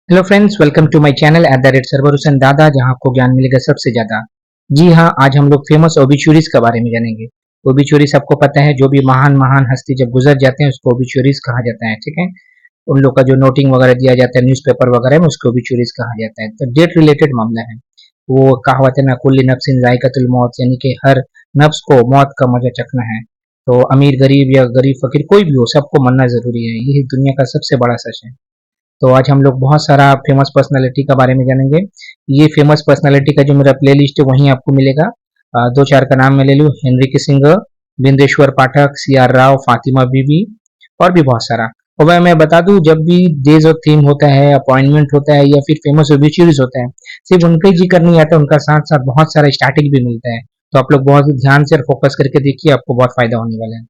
Hello friends, welcome to my channel at the rate Sarwar Hussain Dada, जहां आपको ज्ञान मिलेगा सबसे ज्यादा। जी हाँ, आज हम लोग फेमस ओबिचुरीज के बारे में जानेंगे। ओबिचुरीज आपको पता है, जो भी महान महान हस्ती जब गुजर जाते हैं उसको ओबिचुरीज कहा जाता है, ठीक है। उन लोग का जो नोटिंग वगैरह दिया जाता है न्यूज़पेपर वगैरह में, उसको ओबिचुरीज कहा जाता है। तो डेट रिलेटेड मामला है। वो कहावत है ना, कुल्ली नफ्सिन जायकातुल मौत, यानी कि हर नफ्स को मौत का मजा चखना है। तो अमीर गरीब या गरीब फकीर कोई भी हो, सबको मरना जरूरी है। यही दुनिया का सबसे बड़ा सच है। तो आज हम लोग बहुत सारा फेमस पर्सनालिटी के बारे में जानेंगे। ये फेमस पर्सनालिटी का जो मेरा प्लेलिस्ट है वहीं आपको मिलेगा। दो चार का नाम मैं ले लूँ: हेनरी किसिंगर, बिंदेश्वर पाठक, सी आर राव, फातिमा बीबी और भी बहुत सारा। और मैं बता दूं, जब भी डेज और थीम होता है, अपॉइंटमेंट होता है या फिर फेमस ओबिचुरीज होता है, सिर्फ उनका ही जिक्र नहीं आता, उनका साथ साथ बहुत सारा स्टार्टिंग भी मिलता है। तो आप लोग बहुत ध्यान से और फोकस करके देखिए, आपको बहुत फायदा होने वाला है।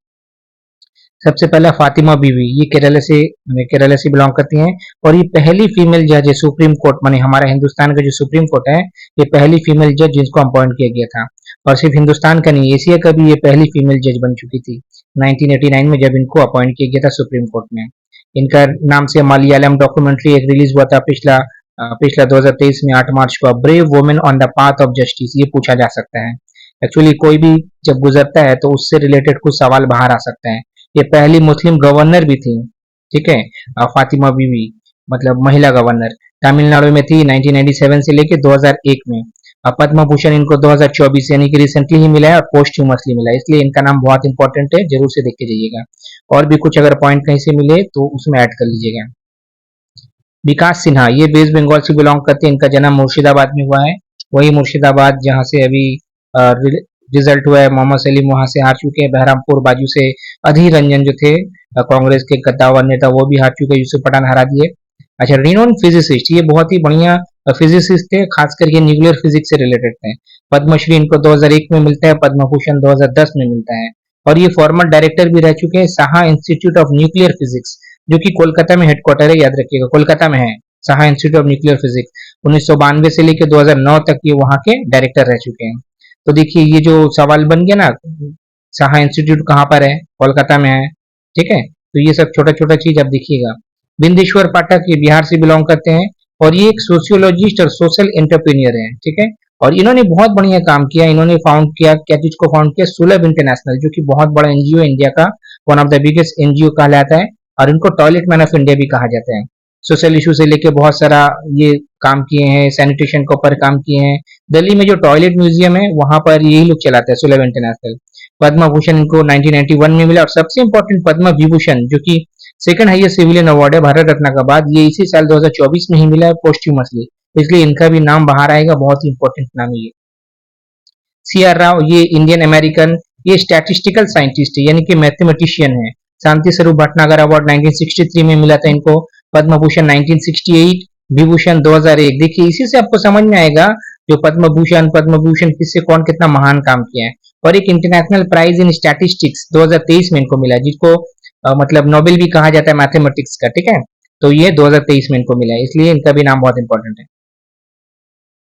सबसे पहला फातिमा बीवी, ये केरला से बिलोंग करती हैं। और ये पहली फीमेल जज है सुप्रीम कोर्ट, माने हमारा हिंदुस्तान का जो सुप्रीम कोर्ट है, ये पहली फीमेल जज जिसको अपॉइंट किया गया था। और सिर्फ हिंदुस्तान का नहीं, एशिया का भी ये पहली फीमेल जज बन चुकी थी 1989 में, जब इनको अपॉइंट किया गया था सुप्रीम कोर्ट में। इनका नाम से मलयालम डॉक्यूमेंट्री एक रिलीज हुआ था पिछला 2023 में 8 मार्च को, brave women on the path of justice. ये पूछा जा सकता है। एक्चुअली कोई भी जब गुजरता है तो उससे रिलेटेड कुछ सवाल बाहर आ सकते हैं। ये पहली मुस्लिम गवर्नर भी थी, ठीक है। फातिमा बीवी मतलब महिला गवर्नर, तमिलनाडु में थी 1997 से लेके 2001 में। पद्म भूषण इनको 2024 यानी कि रिसेंटली ही मिला है, और पोस्टह्यूमसली मिला है, इसलिए इनका नाम बहुत इंपॉर्टेंट है, जरूर से देख के जाइएगा। और भी कुछ अगर पॉइंट कहीं से मिले तो उसमें ऐड कर लीजिएगा। विकास सिन्हा, ये वेस्ट बंगाल से बिलोंग करते हैं। इनका जन्म मुर्शिदाबाद में हुआ है, वही मुर्शिदाबाद जहाँ से अभी रिजल्ट हुआ है। मोहम्मद सलीम वहां से हार चुके हैं। बहरामपुर बाजू से अधीर रंजन जो थे, कांग्रेस के कद्दावर नेता, वो भी हार चुके हैं, यूसुफ पठान हरा दिए। अच्छा, रिनोन फिजिसिस्ट, ये बहुत ही बढ़िया फिजिसिस्ट थे, खासकर ये न्यूक्लियर फिजिक्स से रिलेटेड थे। पद्मश्री इनको 2001 में मिलता है, पद्म भूषण 2010 में मिलता है। और ये फॉर्मर डायरेक्टर भी रह चुके हैं Saha institute of nuclear physics, जो कि कोलकाता में हेडक्वार्टर है, याद रखिएगा, कोलकाता में है Saha institute of nuclear physics. 1992 से लेकर 2009 तक ये वहां के डायरेक्टर रह चुके हैं। तो देखिए, ये जो सवाल बन गया ना, साहा इंस्टीट्यूट कहाँ पर है, कोलकाता में है, ठीक है। तो ये सब छोटा छोटा चीज आप देखिएगा। बिंदेश्वर पाठक ये बिहार से बिलोंग करते हैं, और ये एक सोशियोलॉजिस्ट और सोशल एंटरप्रेन्योर है, ठीक है। और इन्होंने बहुत बढ़िया काम किया। इन्होंने फाउंड किया, क्या चीज को फाउंड किया, सुलभ इंटरनेशनल, जो कि बहुत बड़ा एनजीओ है, इंडिया का one of the biggest NGO कहलाता है। और इनको टॉयलेट मैन ऑफ इंडिया भी कहा जाता है। सोशल इशू से लेके बहुत सारा ये काम किए हैं, सैनिटेशन के ऊपर काम किए हैं। दिल्ली में जो टॉयलेट म्यूजियम है वहां पर यही लोग चलाते हैं, सुलभ इंटरनेशनल। पद्म भूषण इनको 1991 में मिला, और सबसे इंपॉर्टेंट पद्म विभूषण, जो कि सेकंड हाईएस्ट सिविलियन अवार्ड है भारत रत्न का बाद, ये इसी साल 2024 में ही मिला है, पोस्ट्यूमसली। इसलिए इनका भी नाम बाहर आएगा, बहुत ही इंपॉर्टेंट नाम है ये। सी आर राव, ये इंडियन अमेरिकन, ये स्टैटिस्टिकल साइंटिस्ट है, यानी कि मैथमेटिशियन है। शांति स्वरूप भटनागर अवार्ड 1963 में मिला था इनको। पद्म भूषण 1968, विभूषण 2001। देखिए, इसी से आपको समझ में आएगा जो पद्म भूषण किससे कौन कितना महान काम किया है। और एक इंटरनेशनल प्राइज इन स्टैटिस्टिक्स 2023 में इनको मिला, जिसको मतलब नोबेल भी कहा जाता है मैथमेटिक्स का, ठीक है। तो ये 2023 में इनको मिला है, इसलिए इनका भी नाम बहुत इंपॉर्टेंट है।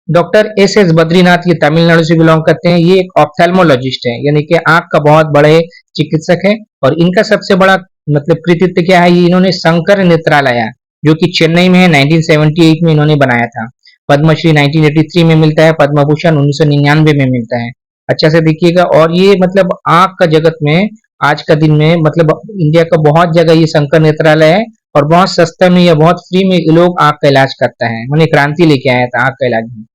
डॉक्टर एस एस बद्रीनाथ, ये तमिलनाडु से बिलोंग करते हैं। ये एक ऑप्थेल्मोलॉजिस्ट है, यानी कि आंख का बहुत बड़े चिकित्सक है। और इनका सबसे बड़ा मतलब कृतित्व क्या है, ये इन्होंने शंकर नेत्रालय, जो कि चेन्नई में है, 1978 में इन्होंने बनाया था। पद्मश्री 1983 में मिलता है, पद्म भूषण 1999 में मिलता है। अच्छा से देखिएगा। और ये मतलब आंख का जगत में आज का दिन में मतलब इंडिया का बहुत जगह ये शंकर नेत्रालय है, और बहुत सस्ता में या बहुत फ्री में ये लोग आंख का इलाज करता है। मैंने क्रांति लेके आया था आंख का इलाज में।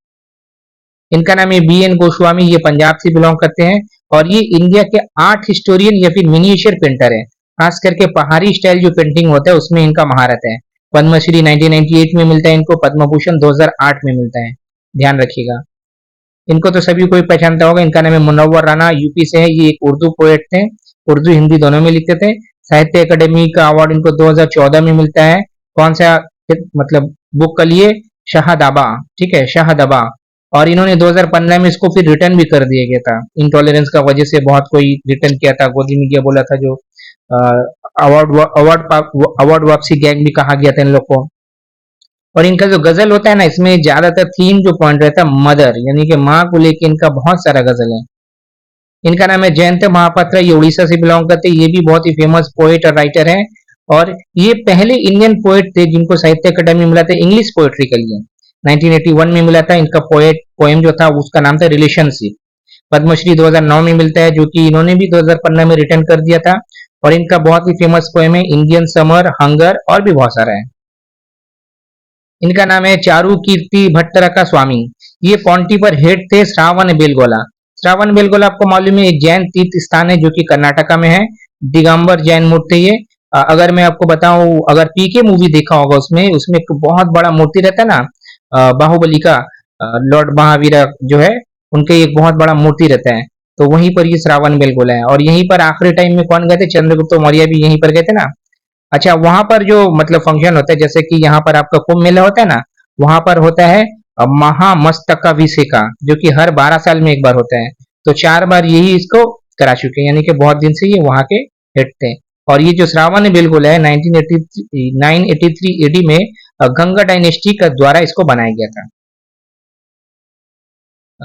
इनका नाम है बी एन गोस्वामी, ये पंजाब से बिलोंग करते हैं। और ये इंडिया के आर्ट हिस्टोरियन या फिर मिनिएचर पेंटर है। खास करके पहाड़ी स्टाइल जो पेंटिंग होता है उसमें इनका महारत है। पद्मश्री 1998 में मिलता है इनको, पद्म भूषण 2008 में मिलता है, ध्यान रखिएगा। इनको तो सभी कोई पहचानता होगा। इनका नाम है मुनव्वर राना, यूपी से है। ये एक उर्दू पोएट थे, उर्दू हिंदी दोनों में लिखते थे। साहित्य अकादमी का अवार्ड इनको 2014 में मिलता है। कौन सा मतलब बुक के लिए, शाहदाबा, ठीक है, शाहदाबा। और इन्होंने 2015 में इसको फिर रिटर्न भी कर दिया गया था, इंटॉलरेंस का वजह से बहुत कोई रिटर्न किया था, गोदी मीडिया बोला था, जो अवार्ड अवार्ड अवार्ड वापसी गैंग भी कहा गया था इन लोग को। और इनका जो गजल होता है ना, इसमें ज्यादातर थीम जो पॉइंट रहता है मदर, यानी कि माँ को लेके इनका बहुत सारा गजल है। इनका नाम है जयंत महापात्रा, ये उड़ीसा से बिलोंग करते हैं। ये भी बहुत ही फेमस पोएट और राइटर है। और ये पहले इंडियन पोएट थे जिनको साहित्य अकादमी मिला था इंग्लिश पोएट्री के लिए। 1981 में मिला था। इनका पोएम जो था उसका नाम था रिलेशनशिप। पद्मश्री 2009 में मिलता है, जो कि इन्होंने भी 2015 में रिटर्न कर दिया था। और इनका बहुत ही फेमस पोएम है इंडियन समर, हंगर और भी बहुत सारा है। इनका नाम है चारू कीर्ति भट्टरका स्वामी। ये पॉन्टी पर हेड थे श्रावण बेलगोला। श्रावण बेलगोला आपको मालूम है एक जैन तीर्थ स्थान है जो कि कर्नाटका में है। दिगंबर जैन मूर्ति है ये। अगर मैं आपको बताऊं, अगर पीके मूवी देखा होगा उसमें उसमें एक बहुत बड़ा मूर्ति रहता है ना, बाहुबली का, लॉर्ड महावीर जो है उनके एक बहुत बड़ा मूर्ति रहता है। तो वहीं पर ये श्रावण बेलगोला है। और यहीं पर आखिरी टाइम में कौन गए थे, चंद्रगुप्त मौर्य भी यहीं पर गए थे ना। अच्छा, वहां पर जो मतलब फंक्शन होता है, जैसे कि यहाँ पर आपका कुंभ मेला होता है ना, वहां पर होता है महामस्तकाभिषेका, जो कि हर 12 साल में एक बार होता है। तो 4 बार यही इसको करा चुके हैं, यानी कि बहुत दिन से ये वहां के हेड थे। और ये जो श्रावण बेलगोला है 1983 983 एडी में गंगा डायनेस्टी का द्वारा इसको बनाया गया था।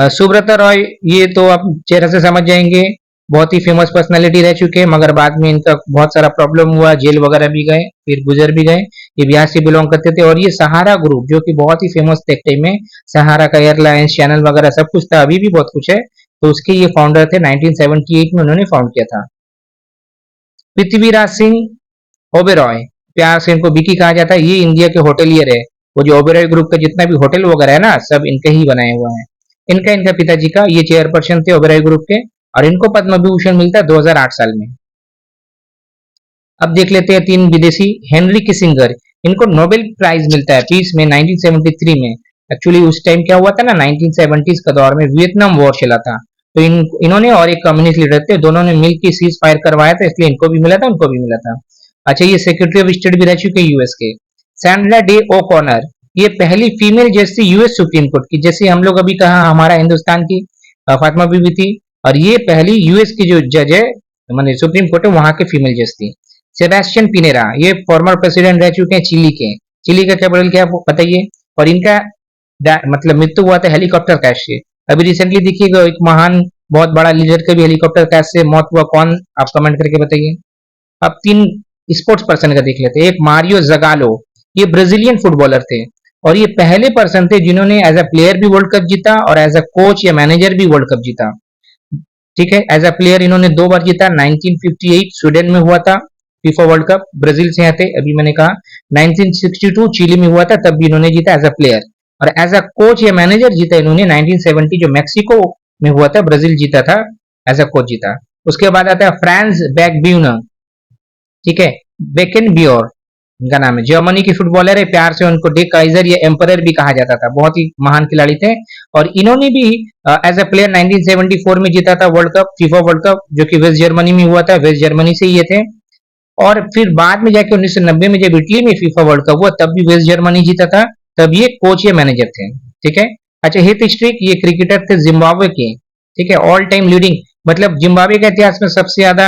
सुब्रता रॉय, ये तो आप चेहरे से समझ जाएंगे, बहुत ही फेमस पर्सनालिटी रह चुके हैं, मगर बाद में इनका बहुत सारा प्रॉब्लम हुआ, जेल वगैरह भी गए, फिर गुजर भी गए। ये बिहार से बिलोंग करते थे। और ये सहारा ग्रुप जो कि बहुत ही फेमस थे एक टाइम में, सहारा का एयरलाइंस चैनल वगैरह सब कुछ था, अभी भी बहुत कुछ है। तो उसके ये फाउंडर थे, 1978 में उन्होंने फाउंड किया था। पृथ्वीराज सिंह ओबेरॉय, प्यार से इनको बिकी कहा जाता है, ये इंडिया के होटलियर है। वो जो ओबेरॉय ग्रुप का जितना भी होटल वगैरह है ना, सब इनके ही बनाए हुए हैं। इनका पिताजी का, ये चेयरपर्सन थे ओबेरॉय ग्रुप के। और इनको पद्म विभूषण मिलता है 2008 साल में। अब देख लेते हैं 3 विदेशी। हेनरी किसिंगर, इनको नोबेल प्राइज मिलता है पीस में 1973 में। एक्चुअली उस टाइम क्या हुआ था ना, 1970s का दौर में वियतनाम वॉर चला था। तो इन्होंने और एक कम्युनिस्ट लीडर थे, दोनों ने मिलकर सीज फायर करवाया था, इसलिए इनको भी मिला था, उनको भी मिला था। अच्छा, ये सेक्रेटरी ऑफ स्टेट भी रह चुके यूएस के। सैंड्रा डे ओ कॉर्नर, ये पहली female justice US supreme court की, जैसे हम लोग अभी कहा हमारा हिंदुस्तान की फातिमा बीबी थी, और ये पहली यूएस की जो जज है, माने सुप्रीम कोर्ट है, वहां के फीमेल जज थी। सेबेस्टियन पिनेरा, ये फॉर्मर प्रेसिडेंट रह चुके हैं चिली के। चिली का कैपिटल क्या है बताइए। और इनका मतलब मृत्यु हुआ था हेलीकॉप्टर क्रैश से। अभी रिसेंटली देखिएगा एक महान बहुत बड़ा लीडर का भी हेलीकॉप्टर क्रैश से मौत हुआ, कौन, आप कमेंट करके बताइए। अब 3 स्पोर्ट्स पर्सन का देख लेते हैं। एक मारियो जगालो, ये ब्राजीलियन फुटबॉलर थे। और ये पहले पर्सन थे जिन्होंने एज अ प्लेयर भी वर्ल्ड कप जीता और एज अ कोच या मैनेजर भी वर्ल्ड कप जीता। ठीक है, एज अ प्लेयर इन्होंने 2 बार जीता। 1958 स्वीडन में हुआ था फीफा वर्ल्ड कप, ब्राजील से आते, अभी मैंने कहा। 1962 चिली में हुआ था, तब भी इन्होंने जीता एज अ प्लेयर। और एज अ कोच या मैनेजर जीता इन्होंने 1970, जो मैक्सिको में हुआ था, ब्राजील जीता था, एज अ कोच जीता। उसके बाद आता है फ्रांस बैकब्यूनर। ठीक है, बेकन बियोर इनका नाम है, जर्मनी की फुटबॉलर है, प्यार से उनको डे काइजर या एम्परर भी कहा जाता था, बहुत ही महान खिलाड़ी थे। और इन्होंने भी एज अ प्लेयर 1974 में जीता था world cup, FIFA world cup, जो कि वेस्ट जर्मनी में हुआ था, वेस्ट जर्मनी से ये थे। और फिर बाद में जाके 1990 में जब इटली में फीफा वर्ल्ड कप हुआ, तब भी वेस्ट जर्मनी जीता था, तब ये कोच या मैनेजर थे। ठीक है। अच्छा, हित स्ट्रिक, ये क्रिकेटर थे जिम्बाब्वे के। ठीक है, ऑल टाइम लीडिंग, मतलब जिम्बाब्वे के इतिहास में सबसे ज्यादा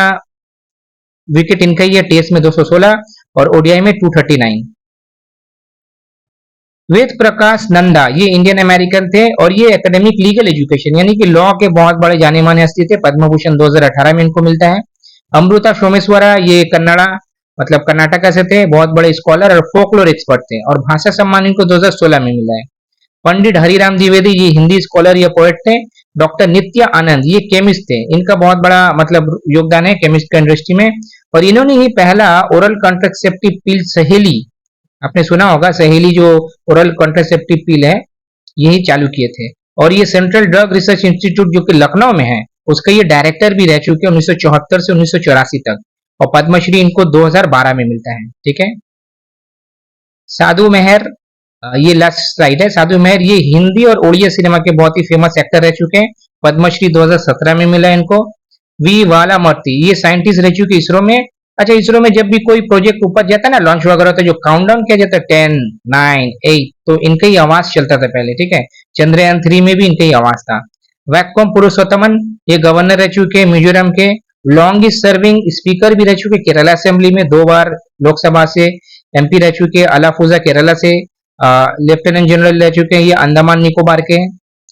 विकेट इनका ही है, टेस्ट में 216 और ओडीआई में 239। वेद प्रकाश नंदा, ये इंडियन अमेरिकन थे और ये एकेडमिक लीगल एजुकेशन यानी कि लॉ के बहुत बड़े जाने माने हस्ती थे। पद्म भूषण 2018 में इनको मिलता है। अमृता सोमेश्वरा, ये कन्नड़ा मतलब कर्नाटका से थे, बहुत बड़े स्कॉलर और फोकलोर एक्सपर्ट थे, और भाषा सम्मान इनको 2016 में मिला है। पंडित हरिराम द्विवेदी, ये हिंदी स्कॉलर या पोएट थे। डॉक्टर नित्या आनंद, ये केमिस्ट थे, इनका बहुत बड़ा मतलब योगदान है केमिस्ट की इंडस्ट्री में। और इन्होंने ही पहला ओरल कॉन्ट्रासेप्टिव पिल सहेली, आपने सुना होगा सहेली, जो ओरल कॉन्ट्रासेप्टिव पिल है, यही चालू किए थे। और ये सेंट्रल ड्रग रिसर्च इंस्टीट्यूट जो कि लखनऊ में है, उसका ये डायरेक्टर भी रह चुके हैं 1974 से 1984 तक। और पद्मश्री इनको 2012 में मिलता है। ठीक है। साधु मेहर, ये लास्ट स्लाइड है। साधु मेहर ये हिंदी और उड़िया सिनेमा के बहुत ही फेमस एक्टर रह चुके हैं। पद्मश्री 2017 में मिला इनको। वी वाला मूर्ति, ये साइंटिस्ट रह चुके इसरो में। अच्छा, इसरो में जब भी कोई प्रोजेक्ट ऊपर जाता है ना, लॉन्च वगैरह होता है, जो काउंटडाउन किया जाता है 10 9 8, तो इनका ही आवाज चलता था पहले। ठीक है, चंद्रयान 3 में भी इनका ही आवाज था। वैक्कम पुरुषोत्तमन, ये गवर्नर रह चुके हैं मिजोरम के। लॉन्गेस्ट सर्विंग स्पीकर भी रह चुके केरला असेंबली में, 2 बार लोकसभा से एमपी रह चुके। अलाफुजा केरला से। लेफ्टिनेंट जनरल रह चुके हैं, ये अंडमान निकोबार के।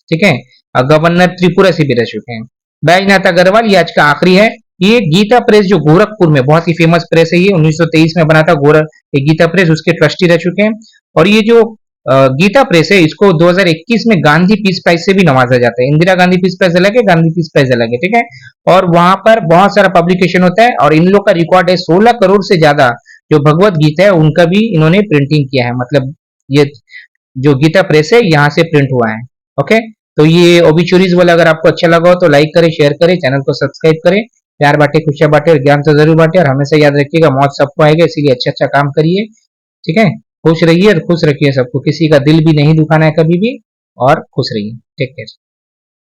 ठीक है। गवर्नर त्रिपुरा से भी रह चुके हैं। बैजनाथ अग्रवाल, ये आज का आखिरी है, ये गीता प्रेस जो गोरखपुर में बहुत ही फेमस प्रेस है, ये 1923 में बना था गोरख, ये गीता प्रेस उसके ट्रस्टी रह चुके हैं। और ये जो गीता प्रेस है, इसको 2021 में गांधी पीस प्राइज से भी नवाजा जाता है। इंदिरा गांधी पीस प्राइज अलग है, गांधी पीस प्राइज अलग है, ठीक है। और वहां पर बहुत सारा पब्लिकेशन होता है, और इन लोग का रिकॉर्ड है 16 करोड़ से ज्यादा जो भगवत गीता है उनका भी इन्होंने प्रिंटिंग किया है। मतलब ये जो गीता प्रेस है यहाँ से प्रिंट हुआ है। ओके, तो ये ओबिचुरीज वाला अगर आपको अच्छा लगा हो तो लाइक करें, शेयर करें, चैनल को सब्सक्राइब करें। प्यार बांटे, खुशियां बांटे और ज्ञान तो जरूर बांटे। और हमेशा याद रखिएगा मौत सबको आएगा, इसीलिए अच्छा अच्छा काम करिए, ठीक है। खुश रहिए और खुश रखिए सबको, किसी का दिल भी नहीं दुखाना है कभी भी, और खुश रहिए। Take care.